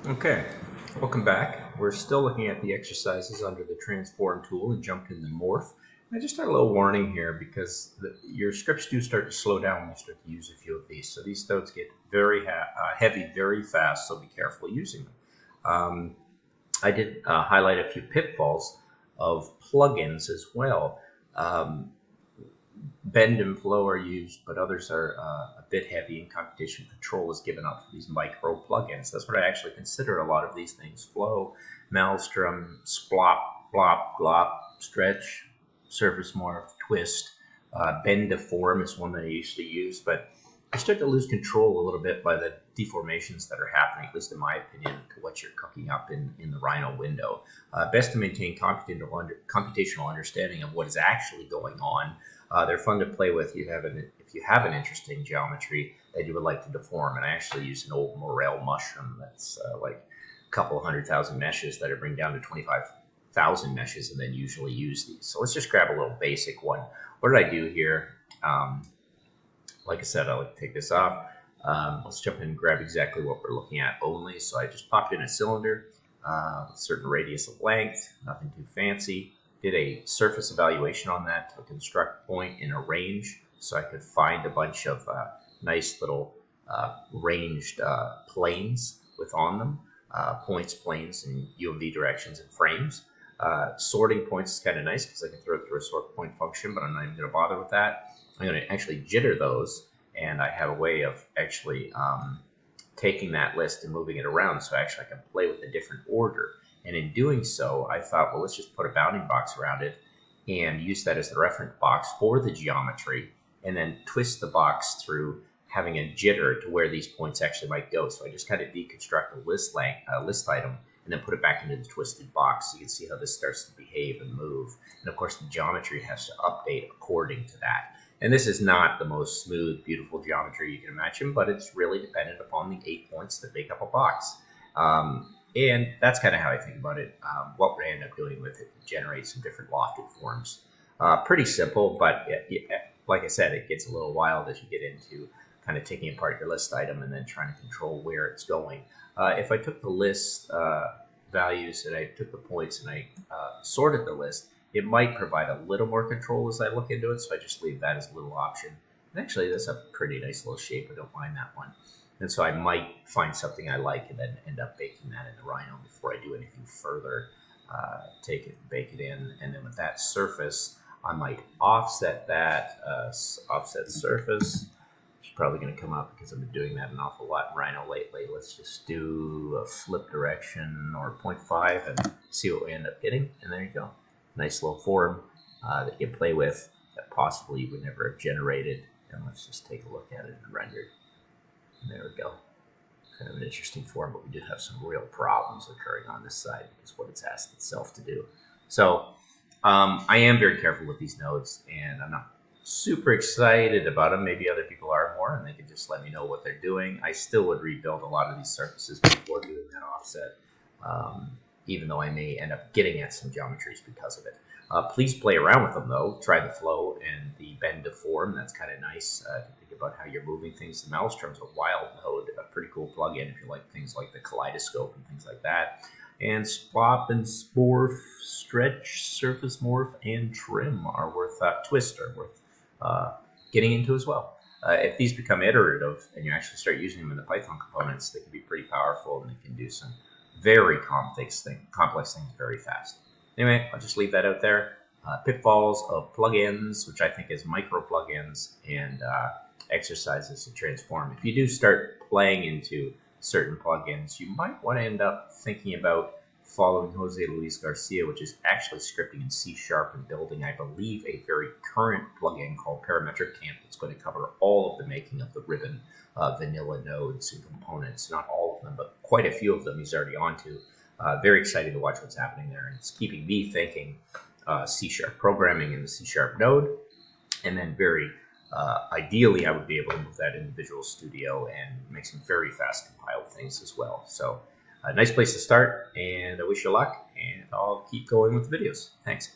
Okay, welcome back. We're still looking at the exercises under the transform tool and jumped in the morph. I just got a little warning here because your scripts do start to slow down when you start to use a few of these. So these nodes get very heavy very fast, so be careful using them. I did highlight a few pitfalls of plugins as well. Bend and flow are used, but others are a bit heavy, and computation control is given up for these micro plugins. That's what I actually consider a lot of these things: flow, maelstrom, splop, blop, glop, stretch, surface morph, twist. Bend to form is one that I used to use, but I start to lose control a little bit by the deformations that are happening, at least in my opinion, to what you're cooking up in the Rhino window. Best to maintain computational understanding of what is actually going on. They're fun to play with. If you have an interesting geometry that you would like to deform, and I actually use an old morel mushroom that's like a couple 100,000 meshes that I bring down to 25,000 meshes, and then usually use these. So let's just grab a little basic one. What did I do here? Like I said, I'll take this off. Let's jump in and grab exactly what we're looking at only. So I just popped in a cylinder, a certain radius of length, nothing too fancy. Did a surface evaluation on that to construct a point in a range so I could find a bunch of nice little ranged planes with on them, points, planes, and UMV directions and frames. Sorting points is kind of nice because I can throw it through a sort point function, but I'm not even going to bother with that. I'm going to actually jitter those, and I have a way of actually taking that list and moving it around so actually I can play with a different order. And in doing so, I thought, well, let's just put a bounding box around it and use that as the reference box for the geometry, and then twist the box through having a jitter to where these points actually might go. So I just kind of deconstruct a list item and then put it back into the twisted box. You can see how this starts to behave and move. And of course, the geometry has to update according to that. And this is not the most smooth, beautiful geometry you can imagine, but it's really dependent upon the 8 points that make up a box. And that's kind of how I think about it. What we end up doing with it generates some different lofted forms. Pretty simple, but like I said, it gets a little wild as you get into kind of taking apart your list item and then trying to control where it's going. If I took the list values and I took the points and I sorted the list, it might provide a little more control as I look into it, so I just leave that as a little option. And actually, that's a pretty nice little shape. I don't mind that one. And so I might find something I like and then end up baking that in the Rhino before I do anything further. Take it, bake it in, and then with that surface, I might offset that, offset surface. It's probably going to come up because I've been doing that an awful lot in Rhino lately. Let's just do a flip direction or 0.5 and see what we end up getting. And there you go. Nice little form that you can play with that possibly you would never have generated. And let's just take a look at it and render. And there we go. Kind of an interesting form, but we do have some real problems occurring on this side because what it's asked itself to do. So I am very careful with these nodes, and I'm not super excited about them. Maybe other people are more, and they can just let me know what they're doing. I still would rebuild a lot of these surfaces before doing that offset, even though I may end up getting at some geometries because of it. Please play around with them, though. Try the flow and the bend to form. That's kind of nice to think about how you're moving things. The Maelstrom's a wild node, a pretty cool plugin if you like things like the kaleidoscope and things like that. And swap and morph, stretch, surface morph, and trim are worth twist are worth getting into as well. If these become iterative and you actually start using them in the Python components, they can be pretty powerful and they can do some very complex things very fast. Anyway, I'll just leave that out there. Pitfalls of plugins, which I think is micro plugins, and exercises to transform. If you do start playing into certain plugins, you might want to end up thinking about following Jose Luis Garcia, which is actually scripting in C# and building, I believe, a very current plugin called Parametric Camp that's going to cover all of the making of the ribbon vanilla nodes and components. Not all of them, but quite a few of them he's already onto. Very excited to watch what's happening there, and it's keeping me thinking C# programming in the C# node, and then very ideally I would be able to move that into Visual Studio and make some very fast compiled things as well. So a nice place to start, and I wish you luck, and I'll keep going with the videos. Thanks.